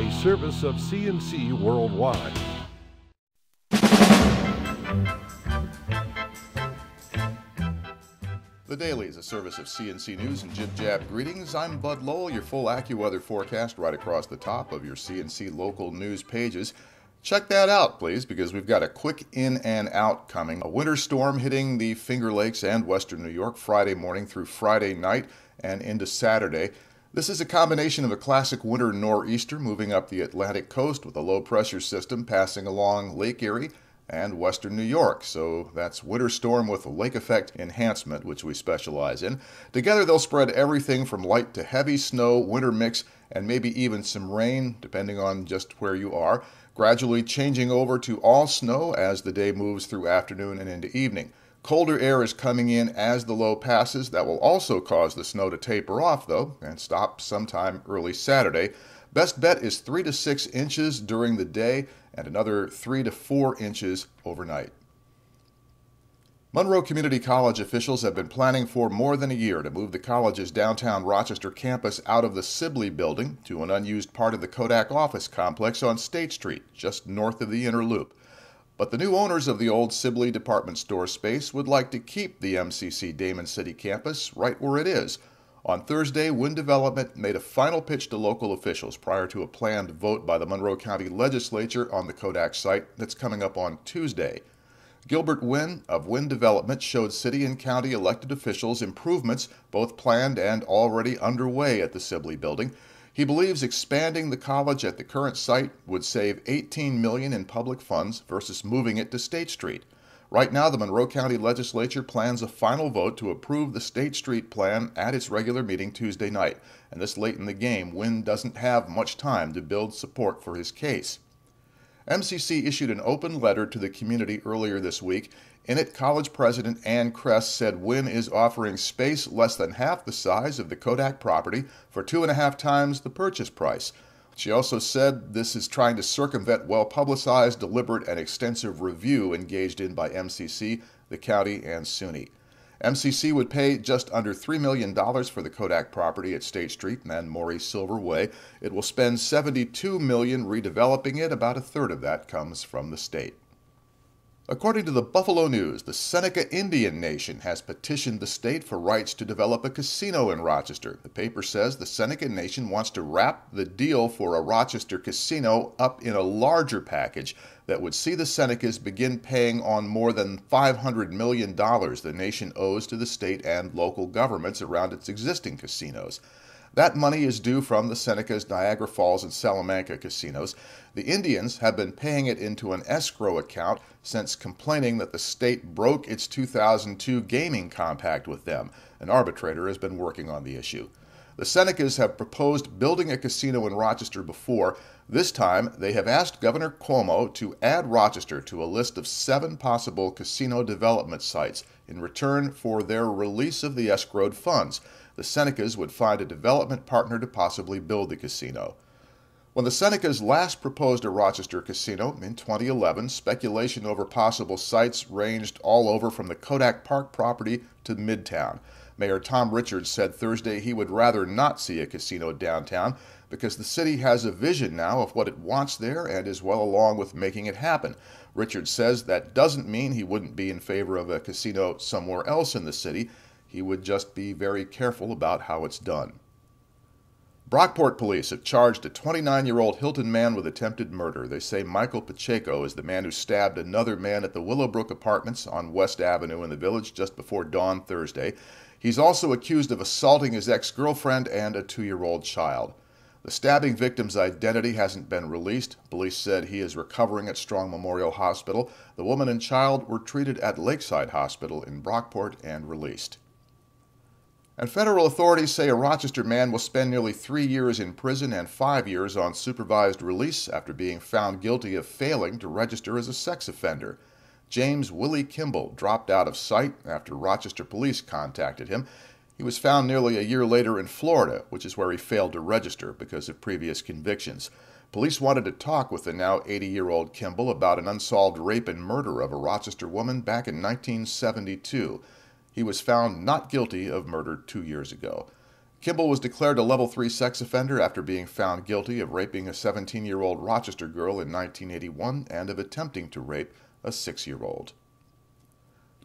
a service of CNC Worldwide. The Daily is a service of CNC News and Jib Jab Greetings. I'm Bud Lowell, your full AccuWeather forecast right across the top of your CNC local news pages. Check that out, please, because we've got a quick in and out coming. A winter storm hitting the Finger Lakes and western New York Friday morning through Friday night and into Saturday. This is a combination of a classic winter nor'easter moving up the Atlantic coast with a low-pressure system passing along Lake Erie and western New York. So that's winter storm with lake effect enhancement, which we specialize in. Together they'll spread everything from light to heavy snow, winter mix, and maybe even some rain, depending on just where you are, gradually changing over to all snow as the day moves through afternoon and into evening. Colder air is coming in as the low passes. That will also cause the snow to taper off, though, and stop sometime early Saturday. Best bet is 3 to 6 inches during the day and another 3 to 4 inches overnight. Monroe Community College officials have been planning for more than a year to move the college's downtown Rochester campus out of the Sibley building to an unused part of the Kodak office complex on State Street, just north of the inner loop. But the new owners of the old Sibley department store space would like to keep the MCC Damon City campus right where it is. On Thursday, Wind Development made a final pitch to local officials prior to a planned vote by the Monroe County Legislature on the Kodak site that's coming up on Tuesday. Gilbert Wynn of Wind Development showed city and county elected officials improvements, both planned and already underway at the Sibley building. He believes expanding the college at the current site would save $18 million in public funds versus moving it to State Street. Right now, the Monroe County Legislature plans a final vote to approve the State Street plan at its regular meeting Tuesday night. And this late in the game, Wynn doesn't have much time to build support for his case. MCC issued an open letter to the community earlier this week. In it, College President Ann Kress said Wynn is offering space less than half the size of the Kodak property for 2.5 times the purchase price. She also said this is trying to circumvent well-publicized, deliberate, and extensive review engaged in by MCC, the county, and SUNY. MCC would pay just under $3 million for the Kodak property at State Street and Maurice Silver Way. It will spend $72 million redeveloping it. About a third of that comes from the state. According to the Buffalo News, the Seneca Indian Nation has petitioned the state for rights to develop a casino in Rochester. The paper says the Seneca Nation wants to wrap the deal for a Rochester casino up in a larger package that would see the Senecas begin paying on more than $500 million the nation owes to the state and local governments around its existing casinos. That money is due from the Seneca's Niagara Falls and Salamanca casinos. The Indians have been paying it into an escrow account since complaining that the state broke its 2002 gaming compact with them. An arbitrator has been working on the issue. The Senecas have proposed building a casino in Rochester before. This time, they have asked Governor Cuomo to add Rochester to a list of 7 possible casino development sites in return for their release of the escrowed funds. The Senecas would find a development partner to possibly build the casino. When the Senecas last proposed a Rochester casino in 2011, speculation over possible sites ranged all over from the Kodak Park property to Midtown. Mayor Tom Richards said Thursday he would rather not see a casino downtown because the city has a vision now of what it wants there and is well along with making it happen. Richards says that doesn't mean he wouldn't be in favor of a casino somewhere else in the city. He would just be very careful about how it's done. Brockport police have charged a 29-year-old Hilton man with attempted murder. They say Michael Pacheco is the man who stabbed another man at the Willowbrook Apartments on West Avenue in the Village just before dawn Thursday. He's also accused of assaulting his ex-girlfriend and a 2-year-old child. The stabbing victim's identity hasn't been released. Police said he is recovering at Strong Memorial Hospital. The woman and child were treated at Lakeside Hospital in Brockport and released. And federal authorities say a Rochester man will spend nearly 3 years in prison and 5 years on supervised release after being found guilty of failing to register as a sex offender. James Willie Kimball dropped out of sight after Rochester police contacted him. He was found nearly a year later in Florida, which is where he failed to register because of previous convictions. Police wanted to talk with the now 80-year-old Kimball about an unsolved rape and murder of a Rochester woman back in 1972. He was found not guilty of murder 2 years ago. Kimball was declared a level 3 sex offender after being found guilty of raping a 17-year-old Rochester girl in 1981 and of attempting to rape a 6-year-old.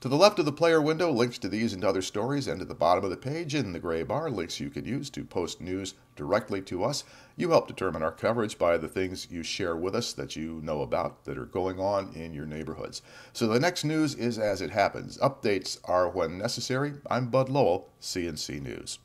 To the left of the player window, links to these and other stories, and at the bottom of the page in the gray bar, links you can use to post news directly to us. You help determine our coverage by the things you share with us that you know about that are going on in your neighborhoods. So the next news is as it happens. Updates are when necessary. I'm Bud Lowell, CNC News.